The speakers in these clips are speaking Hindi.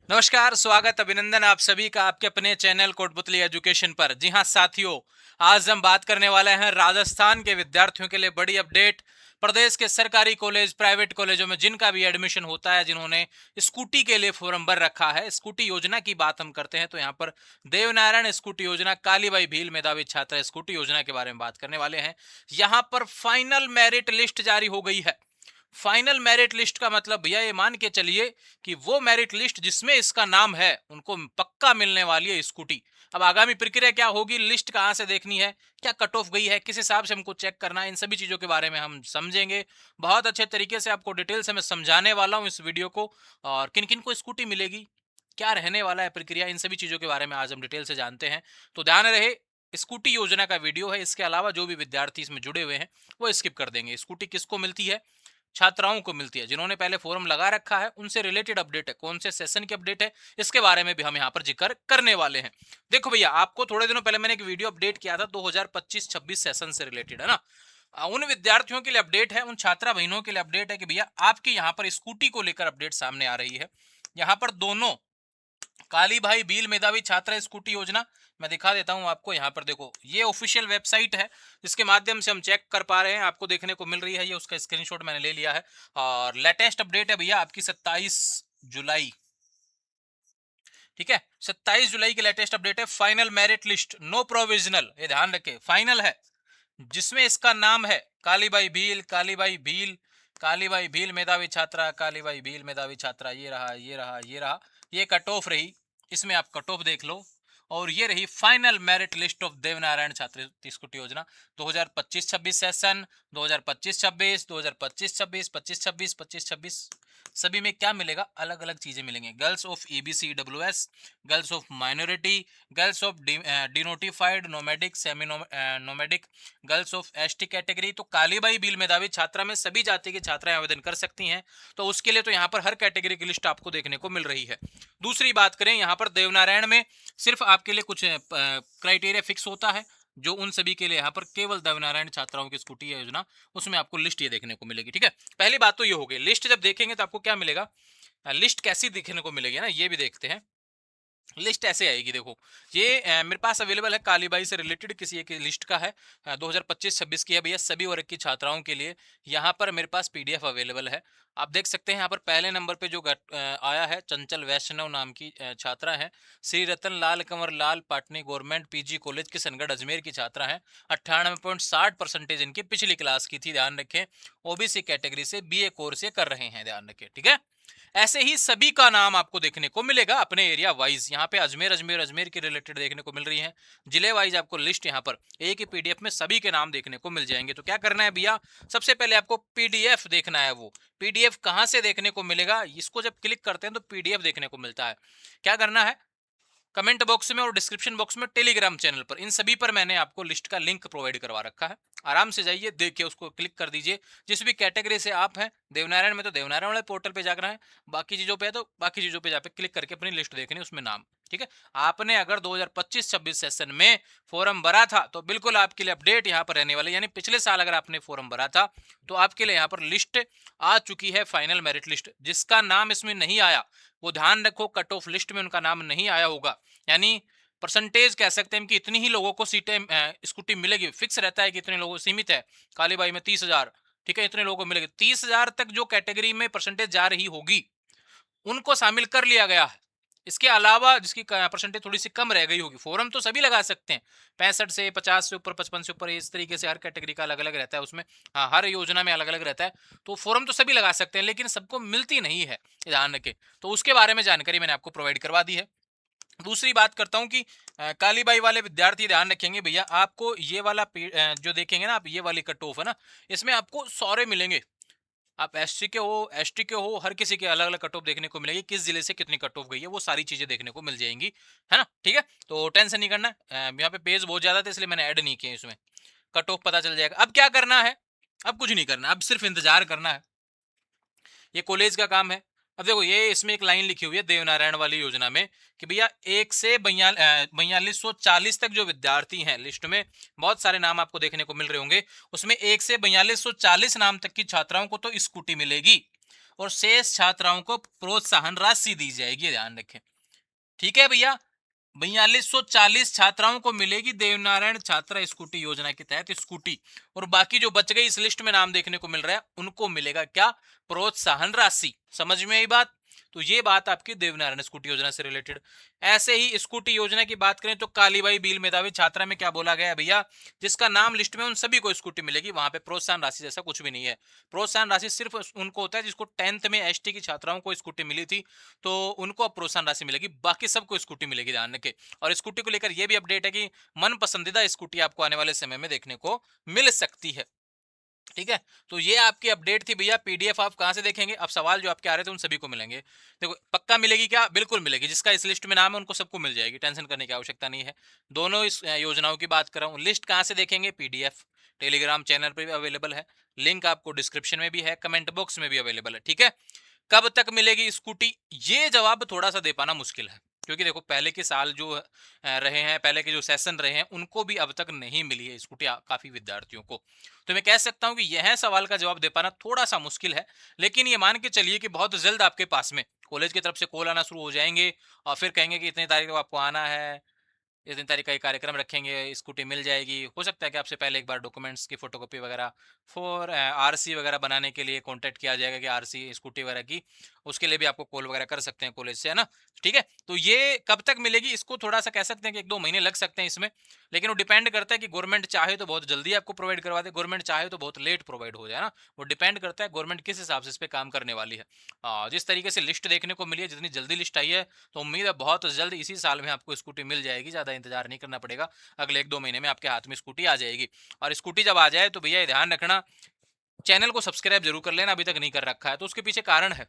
नमस्कार, स्वागत, अभिनंदन आप सभी का आपके अपने चैनल कोटपुतली एजुकेशन पर। जी हाँ साथियों, आज हम बात करने वाले हैं राजस्थान के विद्यार्थियों के लिए बड़ी अपडेट। प्रदेश के सरकारी कॉलेज, प्राइवेट कॉलेजों में जिनका भी एडमिशन होता है, जिन्होंने स्कूटी के लिए फॉर्म भर रखा है, स्कूटी योजना की बात हम करते हैं तो यहाँ पर देवनारायण स्कूटी योजना, कालीबाई भील मेधावी छात्रा स्कूटी योजना के बारे में बात करने वाले हैं। यहाँ पर फाइनल मेरिट लिस्ट जारी हो गई है। फाइनल मेरिट लिस्ट का मतलब भैया ये मान के चलिए कि वो मेरिट लिस्ट जिसमें इसका नाम है उनको पक्का मिलने वाली है स्कूटी। अब आगामी प्रक्रिया क्या होगी, लिस्ट कहां से देखनी है, क्या कट ऑफ गई है, किस हिसाब से हमको चेक करना है, इन सभी चीजों के बारे में हम समझेंगे। बहुत अच्छे तरीके से आपको डिटेल से मैं समझाने वाला हूं इस वीडियो को। और किन किन को स्कूटी मिलेगी, क्या रहने वाला है प्रक्रिया, इन सभी चीजों के बारे में आज हम डिटेल से जानते हैं। तो ध्यान रहे, स्कूटी योजना का वीडियो है, इसके अलावा जो भी विद्यार्थी इसमें जुड़े हुए हैं वो स्किप कर देंगे। स्कूटी किसको मिलती है? छात्राओं को मिलती है। जिन्होंने पहले फॉर्म लगा रखा है उनसे रिलेटेड अपडेट है, कौन से सेशन की अपडेट है इसके बारे में भी हम यहाँ पर जिक्र करने वाले हैं। देखो भैया, आपको थोड़े दिनों पहले मैंने एक वीडियो अपडेट किया था 2025-26 सेशन से रिलेटेड, है ना। उन विद्यार्थियों के लिए अपडेट है, उन छात्रा बहनों के लिए अपडेट है कि भैया आपके यहाँ पर स्कूटी को लेकर अपडेट सामने आ रही है। यहाँ पर दोनों काली भाई भील मेधावी छात्रा स्कूटी योजना, मैं दिखा देता हूं आपको। यहाँ पर देखो, ये ऑफिशियल वेबसाइट है जिसके माध्यम से हम चेक कर पा रहे हैं, आपको देखने को मिल रही है, ये उसका स्क्रीनशॉट मैंने ले लिया है। और लेटेस्ट अपडेट है भैया आपकी 27 जुलाई, ठीक है, 27 जुलाई की लेटेस्ट अपडेट है। Final merit list, no provisional, ये ध्यान रखे, फाइनल है, जिसमें इसका नाम है कालीबाई भील, कालीबाई भील, कालीबाई भील मेधावी छात्रा, कालीबाई भील मेधावी छात्रा। ये रहा, ये रहा, ये रहा, ये कट ऑफ रही, इसमें आप कट ऑफ देख लो। और ये रही final merit list of Devnarayan छात्रवृत्ति स्कूटी योजना 2025-26 सेशन, 2025-26, 2025-26, 25-26, 25-26। सभी में क्या मिलेगा? अलग अलग चीजें मिलेंगी। Girls of EBC WS, girls of minority, girls of denotified, nomadic, semi nomadic, girls of ST category. तो कालीबाई भील मेधावी छात्रा में सभी जाति की छात्राएं आवेदन कर सकती हैं। तो उसके लिए तो यहाँ पर हर कैटेगरी की लिस्ट आपको देखने को मिल रही है। दूसरी बात करें, यहाँ पर देवनारायण में सिर्फ आपके लिए कुछ क्राइटेरिया फिक्स होता है, जो उन सभी के लिए यहाँ पर केवल देवनारायण छात्राओं की स्कूटी योजना, उसमें आपको लिस्ट ये देखने को मिलेगी। ठीक है, पहली बात तो ये हो गई। लिस्ट जब देखेंगे तो आपको क्या मिलेगा, लिस्ट कैसी दिखने को मिलेगी ना, ये भी देखते हैं। लिस्ट ऐसे आएगी, देखो ये मेरे पास अवेलेबल है, कालीबाई से रिलेटेड किसी एक लिस्ट का है, 2025-26 की है भैया, सभी वर्ग की छात्राओं के लिए। यहाँ पर मेरे पास पीडीएफ अवेलेबल है, आप देख सकते हैं। यहाँ पर पहले नंबर पे जो आया है, चंचल वैष्णव नाम की छात्रा है, Shri Ratan Lal Kanwar Lal Patni government PG college Kishangarh Ajmer की छात्रा है। 98.60% इनकी पिछली क्लास की थी, ध्यान रखें। ओबीसी कैटेगरी से बीए कोर्स ये कर रहे हैं, ध्यान रखें, ठीक है। ऐसे ही सभी का नाम आपको देखने को मिलेगा अपने एरिया वाइज। यहाँ पे अजमेर अजमेर अजमेर के रिलेटेड देखने को मिल रही है, जिले वाइज आपको लिस्ट यहाँ पर एक ही पीडीएफ में सभी के नाम देखने को मिल जाएंगे। तो क्या करना है भैया, सबसे पहले आपको पीडीएफ देखना है। वो पीडीएफ कहाँ से देखने को मिलेगा, इसको जब क्लिक करते हैं तो पीडीएफ देखने को मिलता है। क्या करना है, कमेंट बॉक्स में और डिस्क्रिप्शन बॉक्स में टेलीग्राम चैनल पर, इन सभी पर मैंने आपको लिस्ट का लिंक प्रोवाइड करवा रखा है। आराम से जाइए, देखिए, उसको क्लिक कर दीजिए। जिस भी कैटेगरी से आप हैं, देवनारायण में तो देवनारायण वाले पोर्टल पे जाकर है, बाकी चीजों पे है तो बाकी चीजों पे जाकर क्लिक करके अपनी लिस्ट देखनी, उसमें नाम, ठीक है। आपने अगर 2025-26 सेशन में फॉर्म भरा था तो बिल्कुल आपके लिए अपडेट यहाँ पर रहने वाली, यानी पिछले साल अगर आपने फॉर्म भरा था तो आपके लिए यहाँ पर लिस्ट आ चुकी है, फाइनल मेरिट लिस्ट। जिसका नाम इसमें नहीं आया वो ध्यान रखो, कट ऑफ लिस्ट में उनका नाम नहीं आया होगा, यानी परसेंटेज कह सकते हैं कि इतनी ही लोगों को सीटें स्कूटी मिलेगी, फिक्स रहता है कि इतने लोगों सीमित है। कालीबाई में 30,000, ठीक है, इतने लोगों को मिलेगी। 30,000 तक जो कैटेगरी में परसेंटेज जा रही होगी उनको शामिल कर लिया गया है। इसके अलावा जिसकी परसेंटेज थोड़ी सी कम रह गई होगी, फॉर्म तो सभी लगा सकते हैं, 65 से 50 से ऊपर, 55 से ऊपर, इस तरीके से हर कैटेगरी का अलग अलग रहता है उसमें। हाँ, हर योजना में अलग अलग रहता है, तो फॉर्म तो सभी लगा सकते हैं, लेकिन सबको मिलती नहीं है, ध्यान रखें। तो उसके बारे में जानकारी मैंने आपको प्रोवाइड करवा दी है। दूसरी बात करता हूं कि कालीबाई वाले विद्यार्थी ध्यान रखेंगे भैया, आपको ये वाला जो देखेंगे ना आप, ये वाली कट ऑफ है ना, इसमें आपको सारे मिलेंगे। आप एससी के हो, एसटी के हो, हर किसी के अलग अलग कट ऑफ देखने को मिलेगी, किस जिले से कितनी कट ऑफ गई है वो सारी चीजें देखने को मिल जाएंगी, है ना, ठीक है। तो टेंशन नहीं करना, यहाँ पे पेज बहुत ज्यादा था इसलिए मैंने ऐड नहीं किया, इसमें कट ऑफ पता चल जाएगा। अब क्या करना है, अब कुछ नहीं करना, अब सिर्फ इंतजार करना है, ये कॉलेज का काम है। अब देखो, ये इसमें एक लाइन लिखी हुई है देवनारायण वाली योजना में कि भैया 1 से 4240 तक जो विद्यार्थी हैं, लिस्ट में बहुत सारे नाम आपको देखने को मिल रहे होंगे, उसमें 1 से 4240 नाम तक की छात्राओं को तो स्कूटी मिलेगी। और शेष छात्राओं को प्रोत्साहन राशि दी जाएगी, ध्यान रखें। ठीक है भैया। 4240 छात्राओं को मिलेगी देवनारायण छात्रा स्कूटी योजना के तहत स्कूटी, और बाकी जो बच गई इस लिस्ट में नाम देखने को मिल रहा है उनको मिलेगा क्या? प्रोत्साहन राशि। समझ में आई बात? तो ये बात आपकी देवनारायण स्कूटी योजना से रिलेटेड। ऐसे ही स्कूटी योजना की बात करें तो कालीबाई भील मेधावी छात्रा में क्या बोला गया है भैया? जिसका नाम लिस्ट में उन सभी को स्कूटी मिलेगी, वहां पे प्रोत्साहन राशि जैसा कुछ भी नहीं है। प्रोत्साहन राशि सिर्फ उनको होता है जिसको 10th में एसटी की छात्राओं को स्कूटी मिली थी, तो उनको अब प्रोत्साहन राशि मिलेगी, बाकी सबको स्कूटी मिलेगी, ध्यान रखें। और स्कूटी को लेकर यह भी अपडेट है कि मन पसंदीदा स्कूटी आपको आने वाले समय में देखने को मिल सकती है। ठीक है, तो ये आपकी अपडेट थी भैया। पीडीएफ आप कहां से देखेंगे? अब सवाल जो आपके आ रहे थे उन सभी को मिलेंगे। देखो पक्का मिलेगी क्या? बिल्कुल मिलेगी। जिसका इस लिस्ट में नाम है उनको सबको मिल जाएगी, टेंशन करने की आवश्यकता नहीं है। दोनों इस योजनाओं की बात कर रहा हूं। लिस्ट कहां से देखेंगे? पीडीएफ टेलीग्राम चैनल पर भी अवेलेबल है, लिंक आपको डिस्क्रिप्शन में भी है, कमेंट बॉक्स में भी अवेलेबल है। ठीक है, कब तक मिलेगी स्कूटी? ये जवाब थोड़ा सा दे पाना मुश्किल है, क्योंकि देखो पहले के साल जो रहे हैं, पहले के जो सेशन रहे हैं उनको भी अब तक नहीं मिली है स्कूटी काफी विद्यार्थियों को। तो मैं कह सकता हूं कि यह सवाल का जवाब दे पाना थोड़ा सा मुश्किल है, लेकिन ये मान के चलिए कि बहुत जल्द आपके पास में कॉलेज की तरफ से कॉल आना शुरू हो जाएंगे और फिर कहेंगे कि इतनी तारीख को आपको आना है, इतनी तारीख का ये कार्यक्रम रखेंगे, स्कूटी मिल जाएगी। हो सकता है कि आपसे पहले एक बार डॉक्यूमेंट्स की फोटोकॉपी वगैरह फॉर आरसी वगैरह बनाने के लिए कांटेक्ट किया जाएगा कि आरसी स्कूटी वगैरह की, उसके लिए भी आपको कॉल वगैरह कर सकते हैं कॉलेज से, है ना। ठीक है, तो ये कब तक मिलेगी इसको थोड़ा सा कह सकते हैं कि 1-2 महीने लग सकते हैं इसमें, लेकिन वो डिपेंड करता है कि गवर्नमेंट चाहे तो बहुत जल्दी आपको प्रोवाइड करवा दे, गवर्नमेंट चाहे तो बहुत लेट प्रोवाइड हो जाए ना। वो डिपेंड करता है गवर्नमेंट किस हिसाब से इस पे काम करने वाली है। जिस तरीके से लिस्ट देखने को मिली है, जितनी जल्दी लिस्ट आई है, तो उम्मीद है बहुत जल्द इसी साल में आपको स्कूटी मिल जाएगी, ज्यादा इंतजार नहीं करना पड़ेगा। अगले 1-2 महीने में आपके हाथ में स्कूटी आ जाएगी। और स्कूटी जब आ जाए तो भैया ध्यान रखना, चैनल को सब्सक्राइब जरूर कर लेना, अभी तक नहीं कर रखा है तो उसके पीछे कारण है।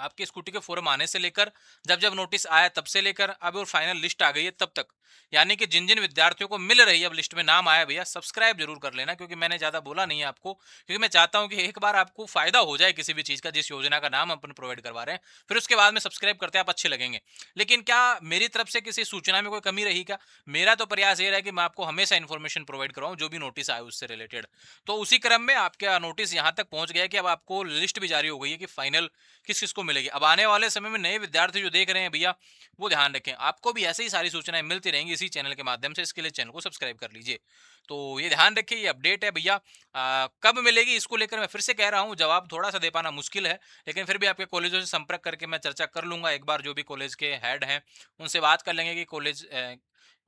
आपकी स्कूटी के फॉर्म आने से लेकर जब जब नोटिस आया तब से लेकर अब और फाइनल लिस्ट आ गई है तब तक, यानी कि जिन जिन विद्यार्थियों को मिल रही है अब लिस्ट में नाम आया भैया, सब्सक्राइब जरूर कर लेना, क्योंकि मैंने ज्यादा बोला नहीं है आपको, क्योंकि मैं चाहता हूं कि एक बार आपको फायदा हो जाए किसी भी चीज का, जिस योजना का नाम अपन प्रोवाइड करवा रहे हैं, फिर उसके बाद में सब्सक्राइब करते हैं आप अच्छे लगेंगे। लेकिन क्या मेरी तरफ से किसी सूचना में कोई कमी रही क्या? मेरा तो प्रयास ये रहा कि मैं आपको हमेशा इन्फॉर्मेशन प्रोवाइड करवाऊं जो भी नोटिस आए उससे रिलेटेड। तो उसी क्रम में आपका नोटिस यहां तक पहुंच गया कि अब आपको लिस्ट भी जारी हो गई है कि फाइनल किस किस को मिलेगी। अब आने वाले समय में नए विद्यार्थी जो देख रहे हैं भैया, वो ध्यान रखें, आपको भी ऐसे ही सारी सूचनाएं मिलती रहेंगी इसी चैनल के माध्यम से, इसके लिए चैनल को सब्सक्राइब कर लीजिए। तो ये ध्यान रखिए, ये अपडेट है भैया। कब मिलेगी इसको लेकर मैं फिर से कह रहा हूँ, जवाब थोड़ा सा दे पाना मुश्किल है, लेकिन फिर भी आपके कॉलेजों से संपर्क करके मैं चर्चा कर लूंगा एक बार, जो भी कॉलेज के हेड हैं उनसे बात कर लेंगे कि कॉलेज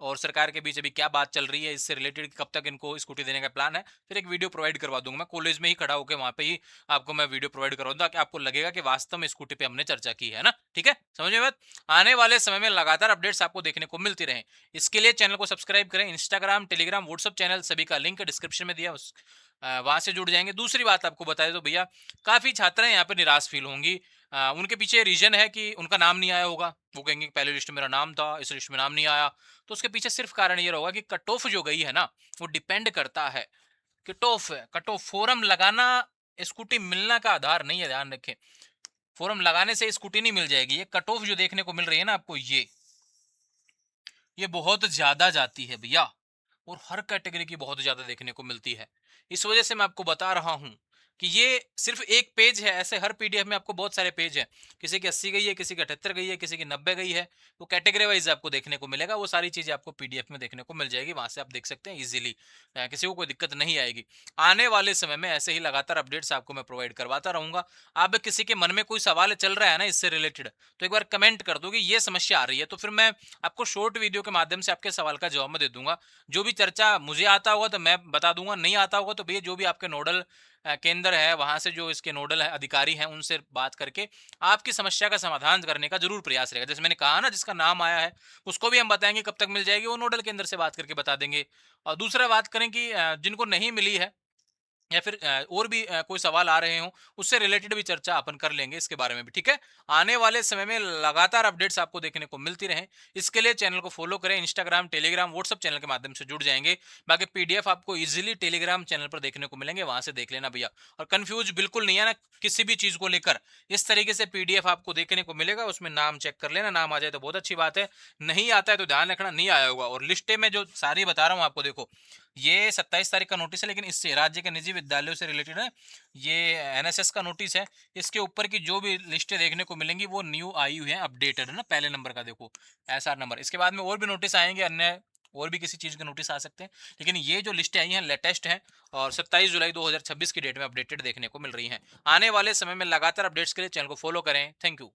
और सरकार के बीच अभी क्या बात चल रही है इससे रिलेटेड, कब तक इनको स्कूटी देने का प्लान है। फिर एक वीडियो प्रोवाइड करवा दूंगा मैं कॉलेज में ही खड़ा होकर, वहां पे ही आपको मैं वीडियो प्रोवाइड करवा दूंगा कि आपको लगेगा कि वास्तव में स्कूटी पे हमने चर्चा की है ना। ठीक है, समझ में बात? आने वाले समय में लगातार अपडेट्स आपको देखने को मिलती रहे, इसके लिए चैनल को सब्सक्राइब करें। इंस्टाग्राम, टेलीग्राम, व्हाट्सअप चैनल सभी का लिंक डिस्क्रिप्शन में दिया, उस वहां से जुड़ जाएंगे। दूसरी बात आपको बता दें तो भैया, काफी छात्राएं यहाँ पे निराश फील होंगी। उनके पीछे रीजन है कि उनका नाम नहीं आया होगा, वो कहेंगे पहले लिस्ट में मेरा नाम था, इस लिस्ट में नाम नहीं आया। तो उसके पीछे सिर्फ कारण ये होगा कि कट ऑफ जो गई है ना, वो डिपेंड करता है, कट ऑफ है, कट ऑफ फोरम लगाना स्कूटी मिलना का आधार नहीं है, ध्यान रखें। फोरम लगाने से स्कूटी नहीं मिल जाएगी, ये कट ऑफ जो देखने को मिल रही है ना आपको, ये बहुत ज्यादा जाती है भैया, और हर कैटेगरी की बहुत ज्यादा देखने को मिलती है। इस वजह से मैं आपको बता रहा हूं कि ये सिर्फ एक पेज है, ऐसे हर पीडीएफ में आपको बहुत सारे पेज हैं, किसी की 80 गई है, किसी की 78 गई है, किसी की 90 गई है, तो कैटेगरी वाइज आपको देखने को मिलेगा। वो सारी चीजें आपको पीडीएफ में देखने को मिल जाएगी, वहां से आप देख सकते हैं इजीली, किसी को कोई दिक्कत नहीं आएगी। आने वाले समय में ऐसे ही लगातार अपडेट्स आपको मैं प्रोवाइड करवाता रहूंगा। अब किसी के मन में कोई सवाल चल रहा है ना इससे रिलेटेड, तो एक बार कमेंट कर दो कि ये समस्या आ रही है, तो फिर मैं आपको शॉर्ट वीडियो के माध्यम से आपके सवाल का जवाब मैं दे दूंगा। जो भी चर्चा मुझे आता होगा तो मैं बता दूंगा, नहीं आता होगा तो भैया जो भी आपके नोडल केंद्र है वहां से जो इसके नोडल अधिकारी हैं उनसे बात करके आपकी समस्या का समाधान करने का जरूर प्रयास रहेगा। जैसे मैंने कहा ना, जिसका नाम आया है उसको भी हम बताएंगे कब तक मिल जाएगी, वो नोडल केंद्र से बात करके बता देंगे। और दूसरा बात करें कि जिनको नहीं मिली है या फिर और भी कोई सवाल आ रहे हो, उससे रिलेटेड भी चर्चा अपन कर लेंगे इसके बारे में भी। ठीक है, आने वाले समय में लगातार अपडेट्स आपको देखने को मिलती रहे, इसके लिए चैनल को फॉलो करें। इंस्टाग्राम, टेलीग्राम, व्हाट्सअप चैनल के माध्यम से जुड़ जाएंगे। बाकी पीडीएफ आपको इजीली टेलीग्राम चैनल पर देखने को मिलेंगे, वहां से देख लेना भैया। और कंफ्यूज बिल्कुल नहीं है ना किसी भी चीज को लेकर, इस तरीके से पीडीएफ आपको देखने को मिलेगा, उसमें नाम चेक कर लेना, नाम आ जाए तो बहुत अच्छी बात है, नहीं आता है तो ध्यान रखना नहीं आया होगा। और लिस्टे में जो सारी बता रहा हूँ आपको, देखो ये 27 तारीख का नोटिस है, लेकिन इससे राज्य के निजी विद्यालयों से रिलेटेड है। ये एनएसएस का नोटिस है। इसके ऊपर की जो भी लिस्टें देखने को मिलेंगी वो न्यू आई हुई हैं, अपडेटेड है ना, पहले नंबर का देखो, एसआर नंबर। इसके बाद में और भी नोटिस आएंगे, अन्य और भी किसी चीज़ के नोटिस आ सकते हैं, लेकिन ये जो लिस्टें आई हैं लेटेस्ट हैं और 27 जुलाई 2026 की डेट में अपडेटेड देखने को मिल रही हैं। आने वाले समय में लगातार अपडेट्स के लिए चैनल को फॉलो करें। Thank you.